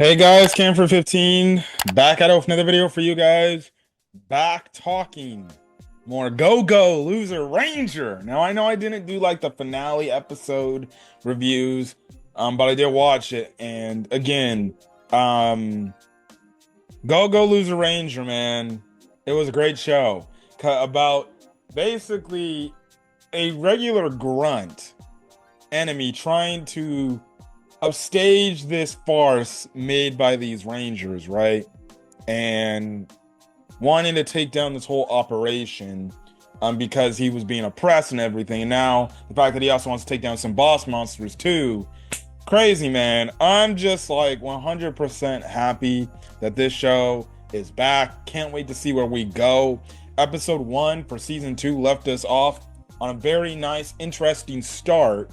Hey guys, Cam for 15, back at it with another video for you guys. Back talking more Go Loser Ranger. Now I know I didn't do like the finale episode reviews, but I did watch it, and again, um, Go Loser Ranger, man, it was a great show about basically a regular grunt enemy trying to upstage this farce made by these Rangers, right? And wanting to take down this whole operation because he was being oppressed and everything. And now the fact that he also wants to take down some boss monsters too. Crazy, man. I'm just like 100% happy that this show is back. Can't wait to see where we go. Episode 1 for season 2 left us off on a very nice, interesting start.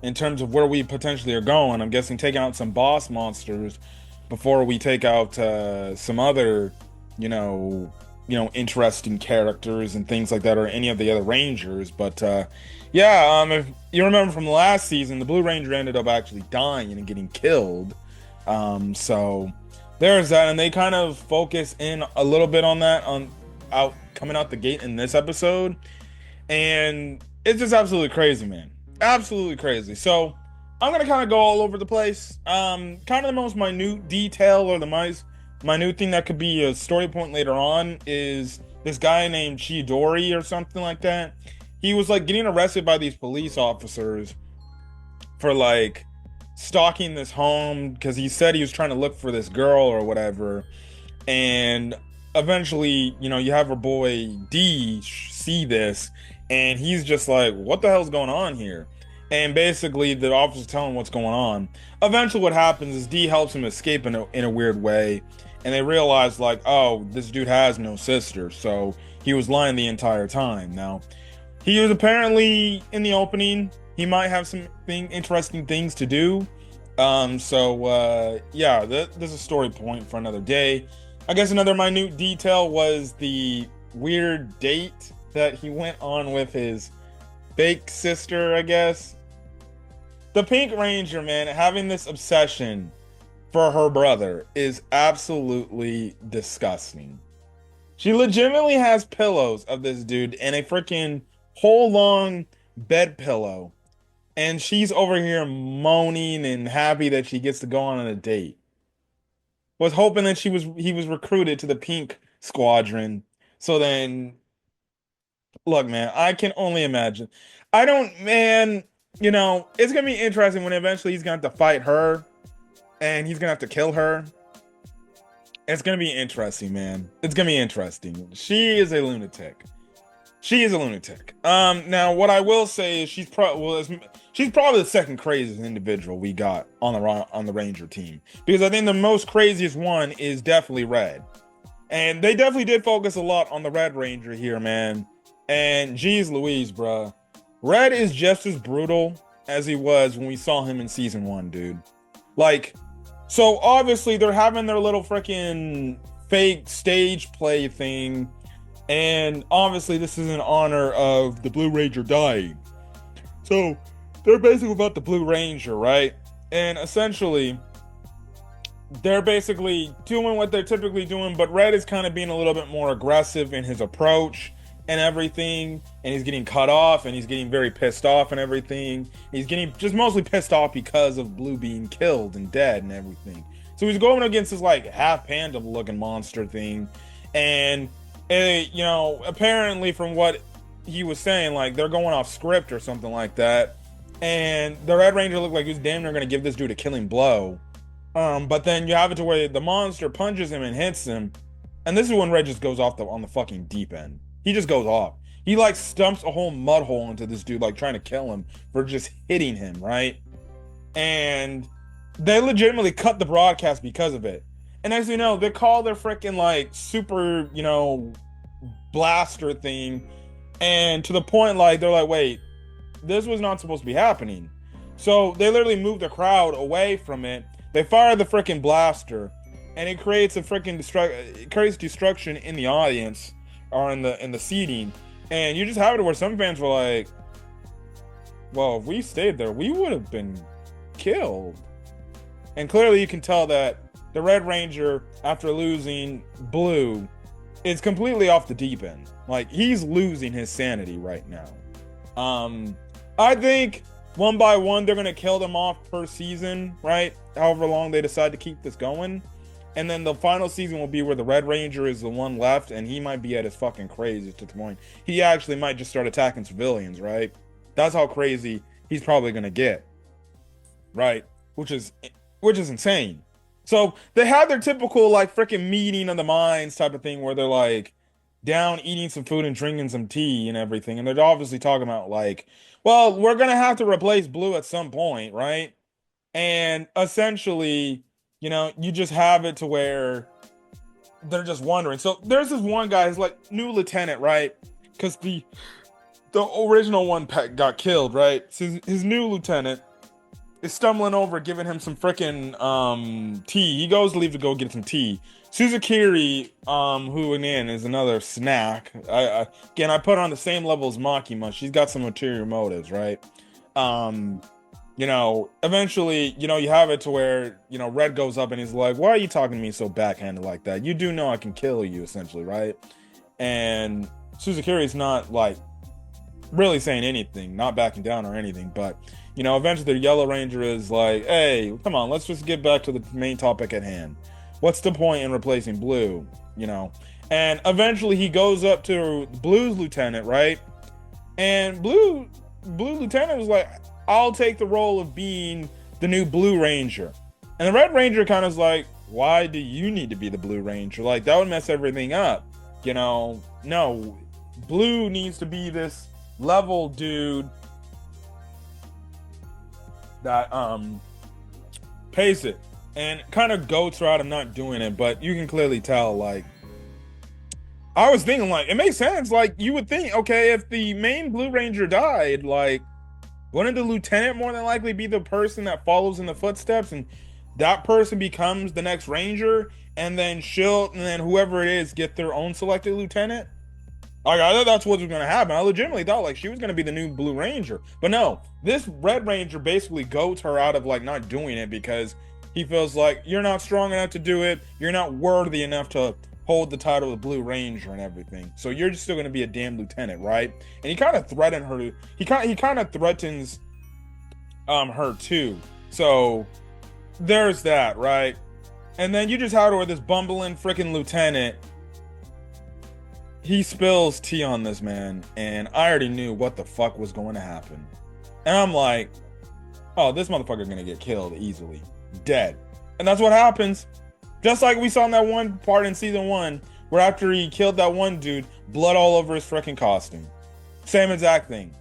In terms of where we potentially are going. I'm guessing taking out some boss monsters before we take out some other, interesting characters and things like that, or any of the other Rangers. But yeah, if you remember from the last season, the Blue Ranger ended up actually dying and getting killed. So there's that, and they kind of focus in a little bit on that coming out the gate in this episode, and it's just absolutely crazy, man. Absolutely crazy. So I'm gonna kind of go all over the place. Kind of the most minute detail, or the most minute thing that could be a story point later on, is this guy named Chidori or something like that. He was like getting arrested by these police officers for like stalking this home because he said he was trying to look for this girl or whatever. And eventually, you have our boy D see this, and he's just like, what the hell's going on here? And basically the officers tell him what's going on. Eventually what happens is D helps him escape in a weird way, and they realize like, oh, this dude has no sister, so he was lying the entire time. Now he was apparently in the opening, he might have some interesting things to do. Yeah, this is a story point for another day. I guess another minute detail was the weird date that he went on with his fake sister, I guess. The Pink Ranger, man, having this obsession for her brother is absolutely disgusting. She legitimately has pillows of this dude and a freaking whole long bed pillow. And she's over here moaning and happy that she gets to go on a date. Was hoping that he was recruited to the Pink Squadron. So then, look, man, I can only imagine. I don't, man, it's gonna be interesting when eventually he's gonna have to fight her and he's gonna have to kill her. It's gonna be interesting, man. It's gonna be interesting. She is a lunatic. She is a lunatic. Now what I will say is she's probably the second craziest individual we got on the Ranger team, because I think the most craziest one is definitely Red, and they definitely did focus a lot on the Red Ranger here, man. And geez Louise, bruh, Red is just as brutal as he was when we saw him in season 1, dude. Like, so obviously they're having their little freaking fake stage play thing, and obviously this is in honor of the Blue Ranger dying. So they're basically about the Blue Ranger, right? And essentially they're basically doing what they're typically doing, but Red is kind of being a little bit more aggressive in his approach and everything, and he's getting cut off, and he's getting very pissed off and everything. He's getting just mostly pissed off because of Blue being killed and dead and everything. So he's going against this like half panda looking monster thing, and apparently from what he was saying, like they're going off script or something like that, and the Red Ranger looked like he was damn near gonna give this dude a killing blow. But then you have it to where the monster punches him and hits him, and this is when Red just goes off on the fucking deep end. He just goes off. He like stumps a whole mud hole into this dude, like trying to kill him for just hitting him, right? And they legitimately cut the broadcast because of it. And as you know, they call their freaking like super, blaster thing, and to the point like they're like, wait, this was not supposed to be happening. So they literally moved the crowd away from it. They fire the freaking blaster, and it creates destruction in the audience, or in the seating. And you just have it where some fans were like, well, if we stayed there, we would have been killed. And clearly you can tell that the Red Ranger, after losing Blue, is completely off the deep end. Like, he's losing his sanity right now. I think one by one they're gonna kill them off per season, right? However long they decide to keep this going. And then the final season will be where the Red Ranger is the one left, and he might be at his fucking craziest to the point. He actually might just start attacking civilians, right? That's how crazy he's probably gonna get. Right? Which is insane. So they have their typical like freaking meeting of the minds type of thing where they're like down eating some food and drinking some tea and everything. And they're obviously talking about like, well, we're gonna have to replace Blue at some point, right? And essentially, you just have it to where they're just wondering. So there's this one guy, who's like new lieutenant, right? Because the original one got killed, right? So his new lieutenant is stumbling over, giving him some freaking tea. He goes to leave to go get some tea. Suzukiri, who again is another snack. Again, I put her on the same level as Makima. She's got some ulterior motives, right? Eventually, you have it to where, Red goes up and he's like, why are you talking to me so backhanded like that? You do know I can kill you, essentially, right? And Suzukiri's not, like, really saying anything, not backing down or anything, but, eventually the Yellow Ranger is like, hey, come on, let's just get back to the main topic at hand. What's the point in replacing Blue, And eventually he goes up to Blue's lieutenant, right? And Blue lieutenant was like, I'll take the role of being the new Blue Ranger. And the Red Ranger kind of is like, why do you need to be the Blue Ranger? Like, that would mess everything up. No, Blue needs to be this level dude that pays it and kind of goats her out of not doing it. But you can clearly tell, like, I was thinking, like, it makes sense. Like, you would think, okay, if the main Blue Ranger died, like, wouldn't the lieutenant more than likely be the person that follows in the footsteps, and that person becomes the next ranger, and then whoever it is get their own selected lieutenant? Like, I thought that's what was going to happen. I legitimately thought like she was going to be the new Blue Ranger, but no, this Red Ranger basically goats her out of like not doing it because he feels like you're not strong enough to do it. You're not worthy enough to hold the title of Blue Ranger and everything. So you're just still going to be a damn lieutenant, right? And he kind of threatened her. He kind of threatens her too. So there's that, right? And then you just have where this bumbling freaking lieutenant, he spills tea on this man, and I already knew what the fuck was going to happen. And I'm like, oh, this motherfucker's gonna get killed easily, dead. And that's what happens. Just like we saw in that one part in season 1, where after he killed that one dude, blood all over his freaking costume. Same exact thing.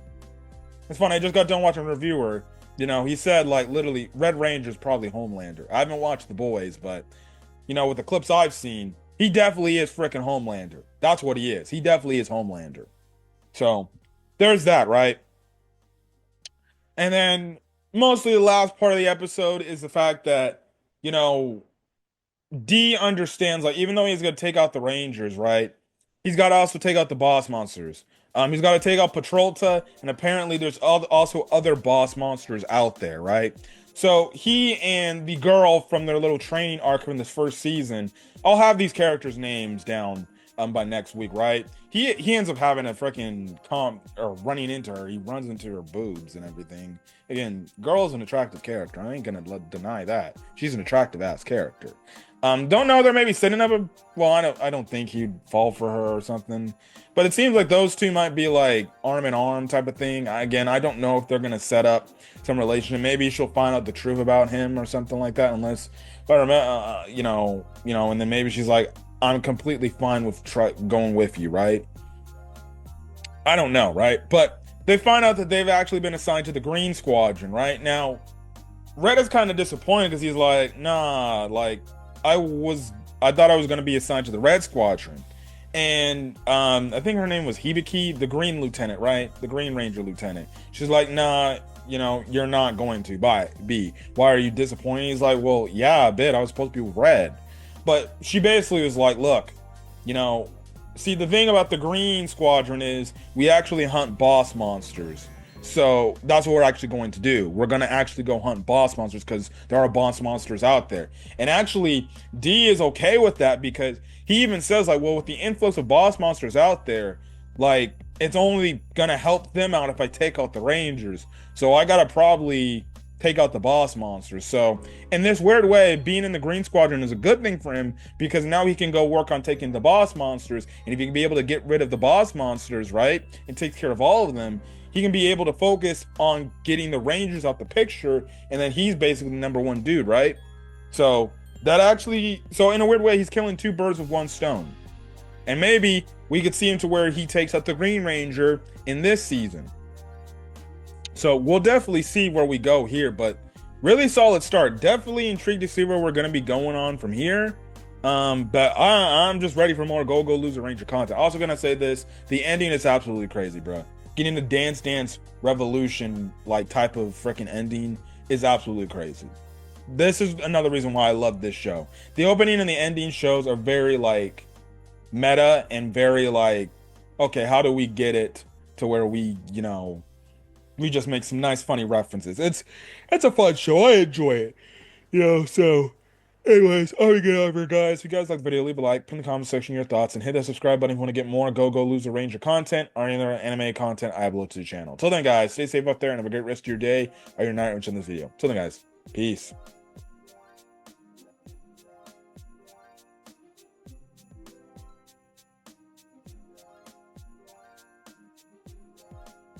It's funny, I just got done watching a reviewer. He said, like, literally, Red Ranger's probably Homelander. I haven't watched The Boys, but, with the clips I've seen, he definitely is freaking Homelander. That's what he is. He definitely is Homelander. So, there's that, right? And then, mostly the last part of the episode is the fact that, D understands, like, even though he's going to take out the Rangers, right? He's got to also take out the boss monsters. He's got to take out Patrolta, and apparently there's also other boss monsters out there, right? So he and the girl from their little training arc from this first season, I'll have these characters' names down by next week, right? He ends up having a freaking running into her. He runs into her boobs and everything. Again, girl's an attractive character. I ain't gonna deny that. She's an attractive ass character. Don't know, they're maybe setting up I don't think he'd fall for her or something, but it seems like those two might be like arm in arm type of thing. Again, I don't know if they're gonna set up some relationship. Maybe she'll find out the truth about him or something like that, and then maybe she's like, I'm completely fine with going with you, right? I don't know, right? But they find out that they've actually been assigned to the Green Squadron, right? Now, Red is kind of disappointed because he's like, nah, like, I thought I was going to be assigned to the Red Squadron. And I think her name was Hibiki, the Green Lieutenant, right? The Green Ranger Lieutenant. She's like, nah, you're not going to. Why are you disappointed? He's like, well, yeah, a bit. I was supposed to be with Red. But she basically was like, look, see, the thing about the Green Squadron is we actually hunt boss monsters. So that's what we're actually going to do. We're going to actually go hunt boss monsters because there are boss monsters out there. And actually, D is okay with that because he even says, like, well, with the influx of boss monsters out there, like, it's only going to help them out if I take out the Rangers. So I got to probably take out the boss monsters. So in this weird way, being in the Green Squadron is a good thing for him because now he can go work on taking the boss monsters. And if he can be able to get rid of the boss monsters, right, and take care of all of them, he can be able to focus on getting the Rangers out the picture, and then he's basically the number one dude, right? So that actually, so in a weird way, he's killing two birds with one stone. And maybe we could see him to where he takes out the Green Ranger in this season. So we'll definitely see where we go here, but really solid start. Definitely intrigued to see where we're going to be going on from here. But I'm just ready for more Go Loser Ranger content. Also gonna say this: the ending is absolutely crazy, bro. Getting the Dance Dance Revolution like type of freaking ending is absolutely crazy. This is another reason why I love this show. The opening and the ending shows are very like meta and very like, okay, how do we get it to where we, we just make some nice funny references. It's a fun show. I enjoy it. So anyways, I'm gonna get out of here, guys. If you guys like the video, leave a like, put in the comment section your thoughts, and hit that subscribe button if you want to get more Go Loser Ranger content or any other anime content I upload to the channel. Till then, guys, stay safe out there and have a great rest of your day or your night watching this video. Till then, guys, peace.